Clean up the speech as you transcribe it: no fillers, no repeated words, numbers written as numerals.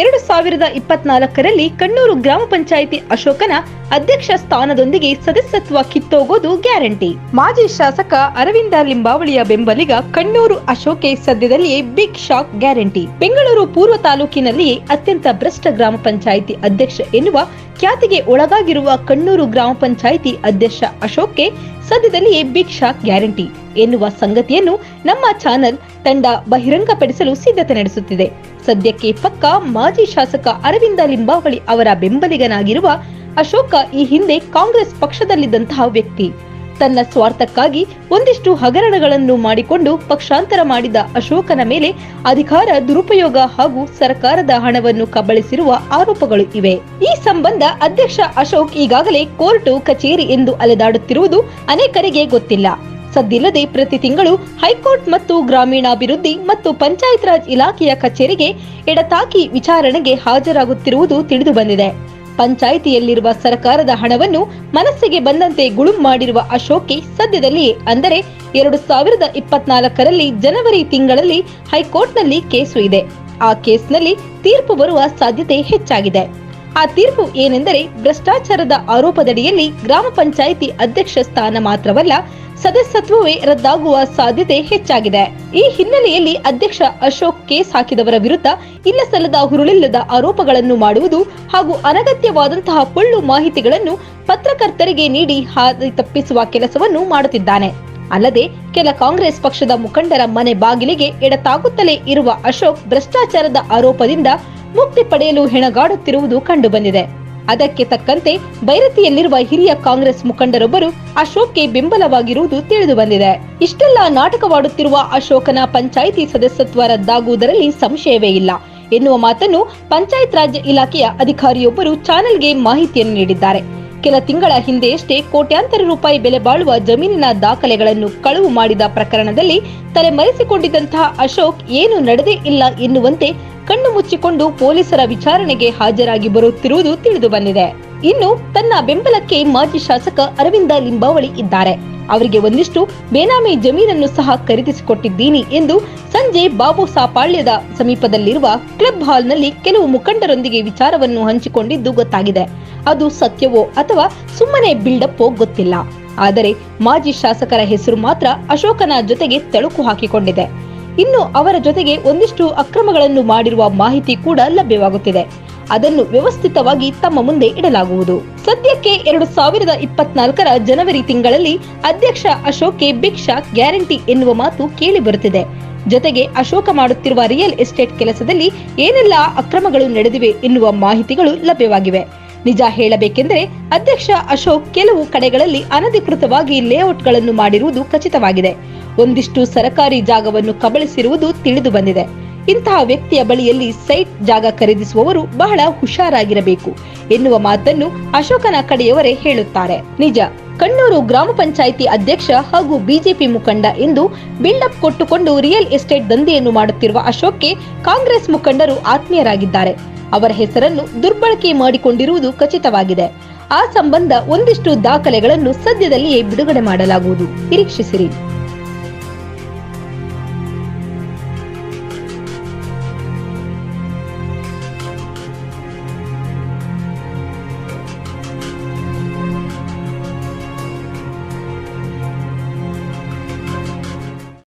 2024ರಲ್ಲಿ ಕಣ್ಣೂರು ಗ್ರಾಮ ಪಂಚಾಯಿತಿ ಅಶೋಕನ ಅಧ್ಯಕ್ಷ ಸ್ಥಾನದೊಂದಿಗೆ ಸದಸ್ಯತ್ವ ಕಿತ್ತೋಗೋದು ಗ್ಯಾರಂಟಿ. ಮಾಜಿ ಶಾಸಕ ಅರವಿಂದ ಲಿಂಬಾವಳಿಯ ಬೆಂಬಲಿಗ ಕಣ್ಣೂರು ಅಶೋಕ್ಗೆ ಸದ್ಯದಲ್ಲಿಯೇ ಬಿಗ್ ಶಾಕ್ ಗ್ಯಾರಂಟಿ. ಬೆಂಗಳೂರು ಪೂರ್ವ ತಾಲೂಕಿನಲ್ಲಿಯೇ ಅತ್ಯಂತ ಭ್ರಷ್ಟ ಗ್ರಾಮ ಪಂಚಾಯಿತಿ ಅಧ್ಯಕ್ಷ ಎನ್ನುವ ಖ್ಯಾತಿಗೆ ಒಳಗಾಗಿರುವ ಕಣ್ಣೂರು ಗ್ರಾಮ ಪಂಚಾಯಿತಿ ಅಧ್ಯಕ್ಷ ಅಶೋಕ್ಗೆ ಸದ್ಯದಲ್ಲಿಯೇ ಬಿಗ್ ಶಾಕ್ ಗ್ಯಾರಂಟಿ ಎನ್ನುವ ಸಂಗತಿಯನ್ನು ನಮ್ಮ ಚಾನೆಲ್ ತಂಡ ಬಹಿರಂಗಪಡಿಸಲು ಸಿದ್ಧತೆ ನಡೆಸುತ್ತಿದೆ. ಸದ್ಯಕ್ಕೆ ಪಕ್ಕಾ ಮಾಜಿ ಶಾಸಕ ಅರವಿಂದ ಲಿಂಬಾವಳಿ ಅವರ ಬೆಂಬಲಿಗನಾಗಿರುವ ಅಶೋಕ ಈ ಹಿಂದೆ ಕಾಂಗ್ರೆಸ್ ಪಕ್ಷದಲ್ಲಿದ್ದಂತಹ ವ್ಯಕ್ತಿ. ತನ್ನ ಸ್ವಾರ್ಥಕ್ಕಾಗಿ ಒಂದಿಷ್ಟು ಹಗರಣಗಳನ್ನು ಮಾಡಿಕೊಂಡು ಪಕ್ಷಾಂತರ ಮಾಡಿದ ಅಶೋಕನ ಮೇಲೆ ಅಧಿಕಾರ ದುರುಪಯೋಗ ಹಾಗೂ ಸರ್ಕಾರದ ಹಣವನ್ನು ಕಬಳಿಸಿರುವ ಆರೋಪಗಳು ಇವೆ. ಈ ಸಂಬಂಧ ಅಧ್ಯಕ್ಷ ಅಶೋಕ್ ಈಗಾಗಲೇ ಕೋರ್ಟು ಕಚೇರಿ ಎಂದು ಅಲೆದಾಡುತ್ತಿರುವುದು ಅನೇಕರಿಗೆ ಗೊತ್ತಿಲ್ಲ. ಸದ್ದಿಲ್ಲದೆ ಪ್ರತಿ ತಿಂಗಳು ಹೈಕೋರ್ಟ್ ಮತ್ತು ಗ್ರಾಮೀಣಾಭಿವೃದ್ಧಿ ಮತ್ತು ಪಂಚಾಯತ್ ರಾಜ್ ಇಲಾಖೆಯ ಕಚೇರಿಗೆ ಎಡತಾಕಿ ವಿಚಾರಣೆಗೆ ಹಾಜರಾಗುತ್ತಿರುವುದು ತಿಳಿದು ಬಂದಿದೆ. ಪಂಚಾಯಿತಿಯಲ್ಲಿರುವ ಸರ್ಕಾರದ ಹಣವನ್ನು ಮನಸ್ಸಿಗೆ ಬಂದಂತೆ ಗುಳುಂ ಮಾಡಿರುವ ಅಶೋಕ್ಗೆ ಸದ್ಯದಲ್ಲಿಯೇ ಅಂದರೆ 2024ರಲ್ಲಿ ಜನವರಿ ತಿಂಗಳಲ್ಲಿ ಹೈಕೋರ್ಟ್ನಲ್ಲಿ ಕೇಸು ಇದೆ. ಆ ಕೇಸ್ನಲ್ಲಿ ತೀರ್ಪು ಬರುವ ಸಾಧ್ಯತೆ ಹೆಚ್ಚಾಗಿದೆ. ಆ ತೀರ್ಪು ಏನೆಂದರೆ ಭ್ರಷ್ಟಾಚಾರದ ಆರೋಪದಡಿಯಲ್ಲಿ ಗ್ರಾಮ ಪಂಚಾಯಿತಿ ಅಧ್ಯಕ್ಷ ಸ್ಥಾನ ಮಾತ್ರವಲ್ಲ ಸದಸ್ಯತ್ವವೇ ರದ್ದಾಗುವ ಸಾಧ್ಯತೆ ಹೆಚ್ಚಾಗಿದೆ. ಈ ಹಿನ್ನೆಲೆಯಲ್ಲಿ ಅಧ್ಯಕ್ಷ ಅಶೋಕ್ ಕೇಸ್ ಹಾಕಿದವರ ವಿರುದ್ಧ ಇಲ್ಲಸಲ್ಲದ ಹುರುಳಿಲ್ಲದ ಆರೋಪಗಳನ್ನು ಮಾಡುವುದು ಹಾಗೂ ಅನಗತ್ಯವಾದಂತಹ ಪೊಳ್ಳು ಮಾಹಿತಿಗಳನ್ನು ಪತ್ರಕರ್ತರಿಗೆ ನೀಡಿ ಹಾದಿ ತಪ್ಪಿಸುವ ಕೆಲಸವನ್ನು ಮಾಡುತ್ತಿದ್ದಾನೆ. ಅಲ್ಲದೆ ಕೆಲ ಕಾಂಗ್ರೆಸ್ ಪಕ್ಷದ ಮುಖಂಡರ ಮನೆ ಬಾಗಿಲಿಗೆ ಎಡತಾಗುತ್ತಲೇ ಇರುವ ಅಶೋಕ್ ಭ್ರಷ್ಟಾಚಾರದ ಆರೋಪದಿಂದ ಮುಕ್ತಿ ಪಡೆಯಲು ಹೆಣಗಾಡುತ್ತಿರುವುದು ಕಂಡುಬಂದಿದೆ. ಅದಕ್ಕೆ ತಕ್ಕಂತೆ ಬೈರತಿಯಲ್ಲಿರುವ ಹಿರಿಯ ಕಾಂಗ್ರೆಸ್ ಮುಖಂಡರೊಬ್ಬರು ಅಶೋಕ್ಗೆ ಬೆಂಬಲವಾಗಿರುವುದು ತಿಳಿದು ಬಂದಿದೆ. ಇಷ್ಟೆಲ್ಲ ನಾಟಕವಾಡುತ್ತಿರುವ ಅಶೋಕನ ಪಂಚಾಯಿತಿ ಸದಸ್ಯತ್ವ ರದ್ದಾಗುವುದರಲ್ಲಿ ಸಂಶಯವೇ ಇಲ್ಲ ಎನ್ನುವ ಮಾತನ್ನು ಪಂಚಾಯತ್ ರಾಜ್ ಇಲಾಖೆಯ ಅಧಿಕಾರಿಯೊಬ್ಬರು ಚಾನೆಲ್ಗೆ ಮಾಹಿತಿಯನ್ನು ನೀಡಿದ್ದಾರೆ. ಕೆಲ ತಿಂಗಳ ಹಿಂದೆಯಷ್ಟೇ ಕೋಟ್ಯಾಂತರ ರೂಪಾಯಿ ಬೆಲೆ ಬಾಳುವ ಜಮೀನಿನ ದಾಖಲೆಗಳನ್ನು ಕಳುವು ಮಾಡಿದ ಪ್ರಕರಣದಲ್ಲಿ ತಲೆಮರೆಸಿಕೊಂಡಿದ್ದಂತಹ ಅಶೋಕ್ ಏನು ನಡೆದೇ ಇಲ್ಲ ಎನ್ನುವಂತೆ ಕಣ್ಣು ಮುಚ್ಚಿಕೊಂಡು ಪೊಲೀಸರ ವಿಚಾರಣೆಗೆ ಹಾಜರಾಗಿ ಬರುತ್ತಿರುವುದು ತಿಳಿದು ಬಂದಿದೆ. ಇನ್ನು ತನ್ನ ಬೆಂಬಲಕ್ಕೆ ಮಾಜಿ ಶಾಸಕ ಅರವಿಂದ ಲಿಂಬಾವಳಿ ಇದ್ದಾರೆ. ಅವರಿಗೆ ಒಂದಿಷ್ಟು ಬೇನಾಮಿ ಜಮೀನನ್ನು ಸಹ ಖರೀದಿಸಿಕೊಟ್ಟಿದ್ದೀನಿ ಎಂದು ಸಂಜೆ ಬಾಬು ಸಾಪಾಳ್ಯದ ಸಮೀಪದಲ್ಲಿರುವ ಕ್ಲಬ್ ಹಾಲ್ನಲ್ಲಿ ಕೆಲವು ಮುಖಂಡರೊಂದಿಗೆ ವಿಚಾರವನ್ನು ಹಂಚಿಕೊಂಡಿದ್ದು ಗೊತ್ತಾಗಿದೆ. ಅದು ಸತ್ಯವೋ ಅಥವಾ ಸುಮ್ಮನೆ ಬಿಲ್ಡಪ್ಪೋ ಗೊತ್ತಿಲ್ಲ. ಆದರೆ ಮಾಜಿ ಶಾಸಕರ ಹೆಸರು ಮಾತ್ರ ಅಶೋಕನ ಜೊತೆಗೆ ತಳುಕು ಹಾಕಿಕೊಂಡಿದೆ. ಇನ್ನು ಅವರ ಜೊತೆಗೆ ಒಂದಿಷ್ಟು ಅಕ್ರಮಗಳನ್ನು ಮಾಡಿರುವ ಮಾಹಿತಿ ಕೂಡ ಲಭ್ಯವಾಗುತ್ತಿದೆ. ಅದನ್ನು ವ್ಯವಸ್ಥಿತವಾಗಿ ತಮ್ಮ ಮುಂದೆ ಇಡಲಾಗುವುದು. ಸದ್ಯಕ್ಕೆ 2024ರ ಜನವರಿ ತಿಂಗಳಲ್ಲಿ ಅಧ್ಯಕ್ಷ ಅಶೋಕ್ಗೆ ಬಿಗ್ ಶಾಕ್ ಗ್ಯಾರಂಟಿ ಎನ್ನುವ ಮಾತು ಕೇಳಿ ಬರುತ್ತಿದೆ. ಜೊತೆಗೆ ಅಶೋಕ ಮಾಡುತ್ತಿರುವ ರಿಯಲ್ ಎಸ್ಟೇಟ್ ಕೆಲಸದಲ್ಲಿ ಏನೆಲ್ಲ ಅಕ್ರಮಗಳು ನಡೆದಿವೆ ಎನ್ನುವ ಮಾಹಿತಿಗಳು ಲಭ್ಯವಾಗಿವೆ. ನಿಜ ಹೇಳಬೇಕೆಂದರೆ ಅಧ್ಯಕ್ಷ ಅಶೋಕ್ ಕೆಲವು ಕಡೆಗಳಲ್ಲಿ ಅನಧಿಕೃತವಾಗಿ ಲೇಔಟ್ಗಳನ್ನು ಮಾಡಿರುವುದು ಖಚಿತವಾಗಿದೆ. ಒಂದಿಷ್ಟು ಸರಕಾರಿ ಜಾಗವನ್ನು ಕಬಳಿಸಿರುವುದು ತಿಳಿದು ಬಂದಿದೆ. ಇಂತಹ ವ್ಯಕ್ತಿಯ ಬಳಿಯಲ್ಲಿ ಸೈಟ್ ಜಾಗ ಖರೀದಿಸುವವರು ಬಹಳ ಹುಷಾರಾಗಿರಬೇಕು ಎನ್ನುವ ಮಾತನ್ನು ಅಶೋಕನ ಕಡೆಯವರೇ ಹೇಳುತ್ತಾರೆ. ನಿಜ, ಕಣ್ಣೂರು ಗ್ರಾಮ ಪಂಚಾಯಿತಿ ಅಧ್ಯಕ್ಷ ಹಾಗೂ ಬಿಜೆಪಿ ಮುಖಂಡ ಎಂದು ಬಿಲ್ಡಪ್ ಕೊಟ್ಟುಕೊಂಡು ರಿಯಲ್ ಎಸ್ಟೇಟ್ ದಂಧೆಯನ್ನು ಮಾಡುತ್ತಿರುವ ಅಶೋಕ್ಗೆ ಕಾಂಗ್ರೆಸ್ ಮುಖಂಡರು ಆತ್ಮೀಯರಾಗಿದ್ದಾರೆ. ಅವರ ಹೆಸರನ್ನು ದುರ್ಬಳಕೆ ಮಾಡಿಕೊಂಡಿರುವುದು ಖಚಿತವಾಗಿದೆ. ಆ ಸಂಬಂಧ ಒಂದಿಷ್ಟು ದಾಖಲೆಗಳನ್ನು ಸದ್ಯದಲ್ಲಿಯೇ ಬಿಡುಗಡೆ ಮಾಡಲಾಗುವುದು. ನಿರೀಕ್ಷಿಸಿರಿ.